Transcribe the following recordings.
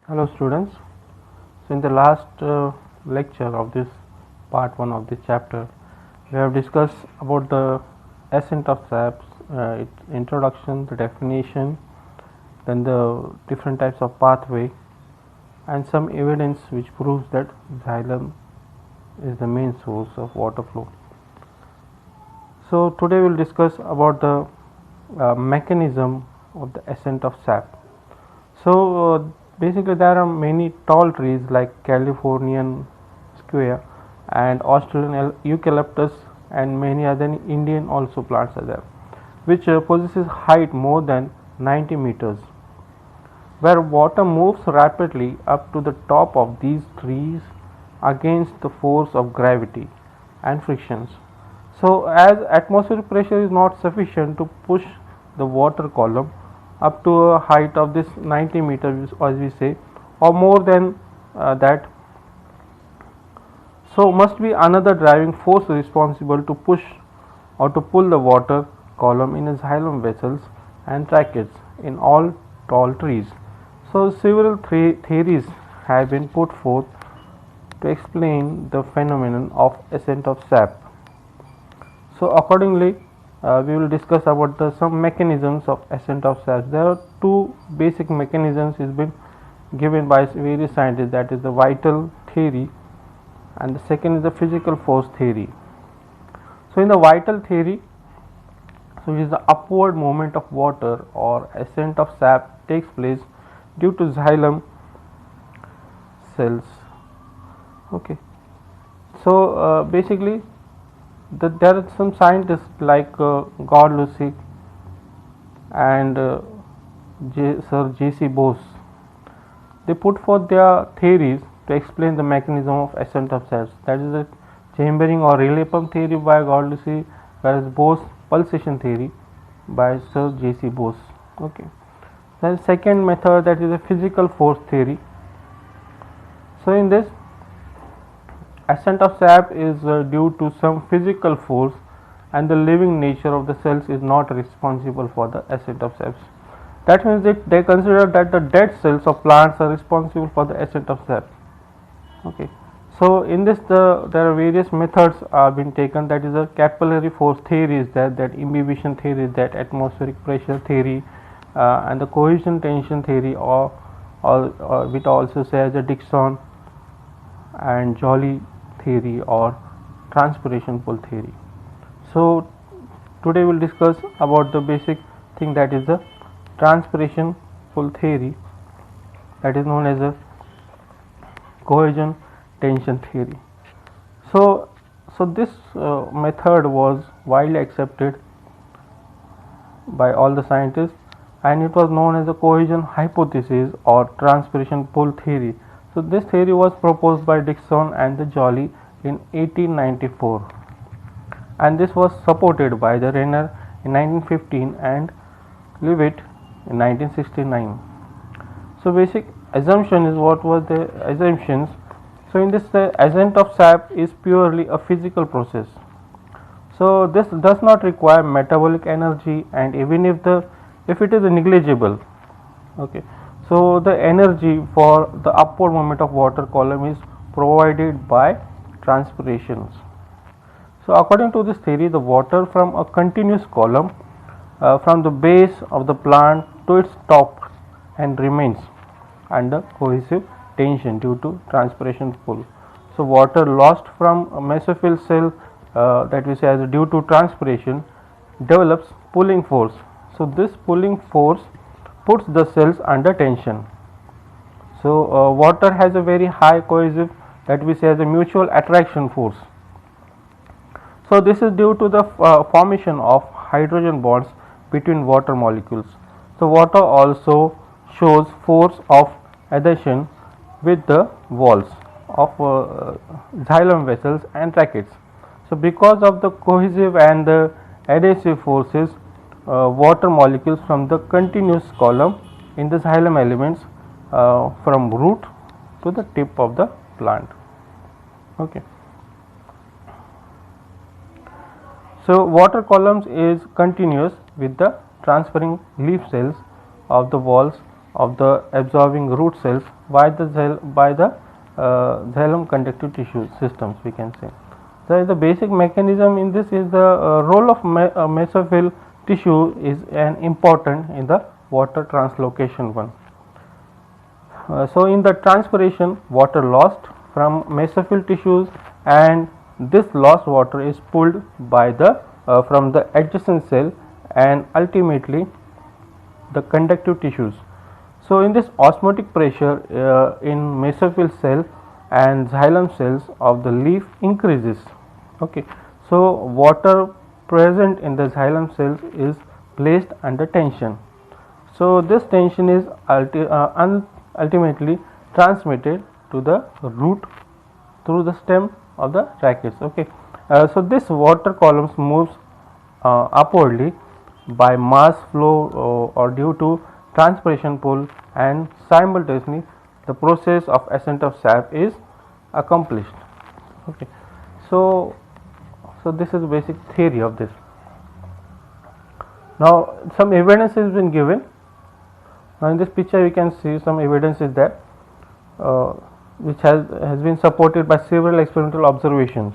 Hello students. So in the last lecture of this part 1 of this chapter, we have discussed about the ascent of saps, its introduction, the definition, then the different types of pathway, and some evidence which proves that xylem is the main source of water flow. So today we will discuss about the mechanism of the ascent of sap. So basically there are many tall trees like Californian square and Australian eucalyptus and many other Indian also plants are there, which possesses height more than 90 meters, where water moves rapidly up to the top of these trees against the force of gravity and frictions. So as atmospheric pressure is not sufficient to push the water column up to a height of this 90 meters as we say, or more than that, so must be another driving force responsible to push or to pull the water column in xylem vessels and tracheids in all tall trees. So several theories have been put forth to explain the phenomenon of ascent of sap. So accordingly, we will discuss about some mechanisms of ascent of sap. There are two basic mechanisms is been given by various scientists, that is the vital theory and the second is the physical force theory. So in the vital theory, so it is the upward movement of water or ascent of sap takes place due to xylem cells. Okay, so basically there are some scientists like Lucy and Sir J.C. Bose. They put forth their theories to explain the mechanism of ascent of cells. That is the chambering or relay pump theory by Lucy, whereas Bose pulsation theory by Sir J.C. Bose. Okay. The second method, that is the physical force theory. So in this, ascent of sap is due to some physical force, and the living nature of the cells is not responsible for the ascent of saps. That means that they consider that the dead cells of plants are responsible for the ascent of sap. Okay. So in this there are various methods are being taken, that is a capillary force theory is that imbibition theory is that atmospheric pressure theory, and the cohesion tension theory or which also says the Dixon and Joly theory or transpiration pull theory. So today we will discuss about the basic thing, that is the transpiration pull theory, that is known as a cohesion tension theory. So this method was widely accepted by all the scientists, and it was known as the cohesion hypothesis or transpiration pull theory. So this theory was proposed by Dixon and the Joly in 1894, and this was supported by the Renner in 1915 and Leavitt in 1969. So basic assumption is, what was the assumptions? So in this, the ascent of sap is purely a physical process. So this does not require metabolic energy, and even if it is negligible, okay, so the energy for the upward movement of water column is provided by transpirations. So according to this theory, the water from a continuous column from the base of the plant to its top and remains under cohesive tension due to transpiration pull. So water lost from a mesophyll cell, that we say as due to transpiration, develops pulling force. So this pulling force puts the cells under tension. So water has a very high cohesive, that we say as a mutual attraction force. So this is due to the formation of hydrogen bonds between water molecules. So water also shows force of adhesion with the walls of xylem vessels and tracheids. So because of the cohesive and the adhesive forces, water molecules from the continuous column in the xylem elements from root to the tip of the plant. Okay. So water columns is continuous with the transferring leaf cells of the walls of the absorbing root cells by the xylem conductive tissue systems, we can say. So, the basic mechanism in this is the role of mesophyll tissue is an important in the water translocation one. So, in the transpiration, water lost from mesophyll tissues, and this lost water is pulled by the from the adjacent cell and ultimately the conductive tissues. So, in this osmotic pressure in mesophyll cell and xylem cells of the leaf increases. Okay. So, water present in the xylem cells is placed under tension. So, this tension is ultimately transmitted to the root through the stem of the tracheids. Okay. So, this water columns moves upwardly by mass flow or due to transpiration pull, and simultaneously the process of ascent of sap is accomplished. Okay. So, this is the basic theory of this. Now, some evidence has been given. Now, in this picture you can see some evidence is there which has been supported by several experimental observations.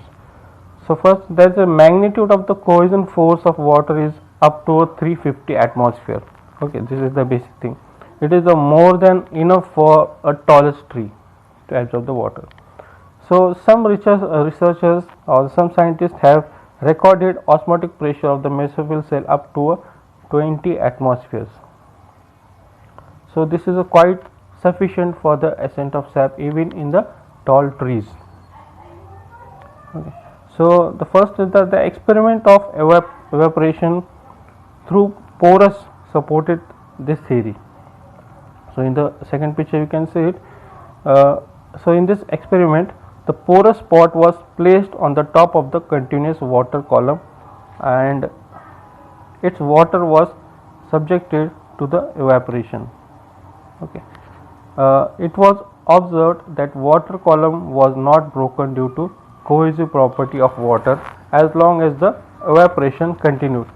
So, first there is a magnitude of the cohesion force of water is up to 350 atmosphere. Okay, this is the basic thing. It is more than enough for a tallest tree to absorb the water. So, some researchers or some scientists have recorded osmotic pressure of the mesophyll cell up to 20 atmospheres. So, this is quite sufficient for the ascent of sap even in the tall trees. Okay. So, the first is that the experiment of evaporation through porous supported this theory. So, in the second picture you can see it. So, in this experiment the porous pot was placed on the top of the continuous water column and its water was subjected to the evaporation. Okay. It was observed that water column was not broken due to cohesive property of water as long as the evaporation continued.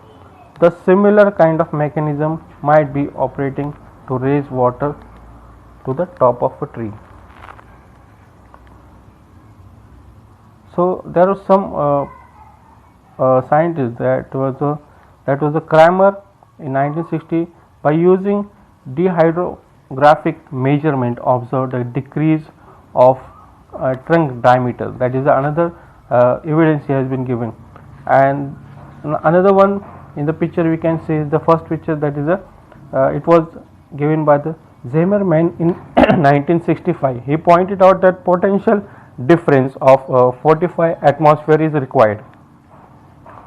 The similar kind of mechanism might be operating to raise water to the top of a tree. So, there was some scientist that was a Kramer in 1960, by using dihydrographic measurement observed a decrease of trunk diameter. That is another evidence he has been given. And another one in the picture we can see is the first picture, that is it was given by the Zimmermann in 1965. He pointed out that potential difference of 45 atmosphere is required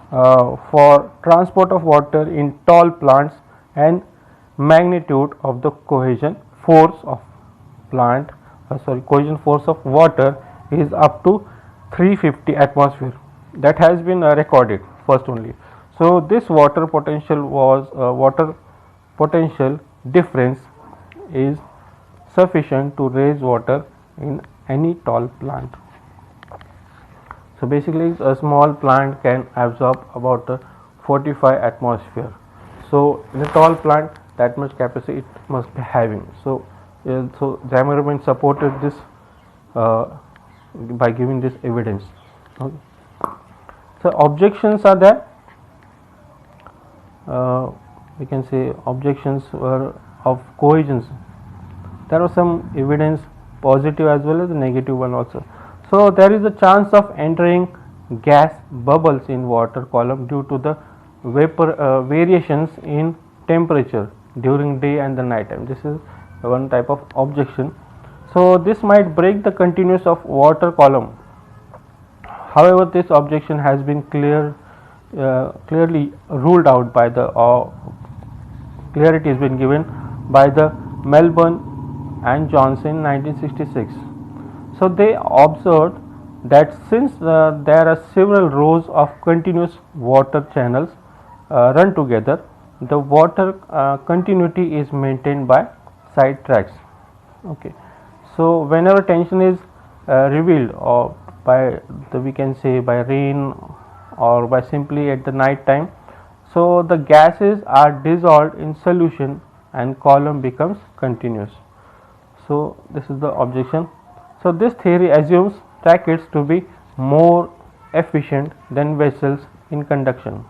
for transport of water in tall plants, and magnitude of the cohesion force of cohesion force of water is up to 350 atmosphere. That has been recorded first only. So, this water potential difference is sufficient to raise water in any tall plant. So, basically a small plant can absorb about 45 atmosphere. So, in a tall plant that much capacity it must be having. So, Zimmermann supported this by giving this evidence. Okay. So, objections are there. We can say objections were of cohesions. There was some evidence, positive as well as negative one also. So, there is a chance of entering gas bubbles in water column due to the vapor variations in temperature during day and the night time. This is one type of objection. So, this might break the continuous of water column. However, this objection has been clearly ruled out by the clarity has been given by the Melbourne and Johnson in 1966. So, they observed that since there are several rows of continuous water channels run together, the water continuity is maintained by side tracks. Okay. So, whenever tension is revealed or by we can say by rain or by simply at the night time, so the gases are dissolved in solution and column becomes continuous. So this is the objection. So this theory assumes tracheids to be more efficient than vessels in conduction.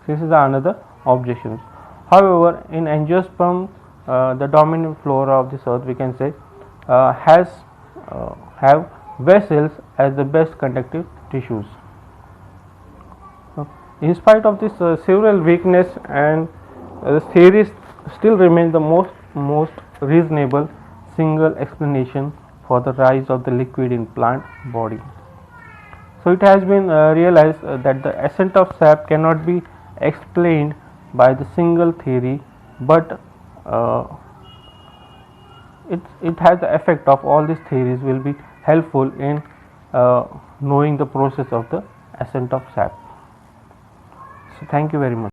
This is another objection. However, in angiosperm, the dominant flora of this earth, we can say, have vessels as the best conductive tissues. In spite of this several weakness, and the theory still remains the most reasonable single explanation for the rise of the liquid in plant body. So it has been realized that the ascent of sap cannot be explained by the single theory, but it has the effect of all these theories will be helpful in knowing the process of the ascent of sap. So thank you very much.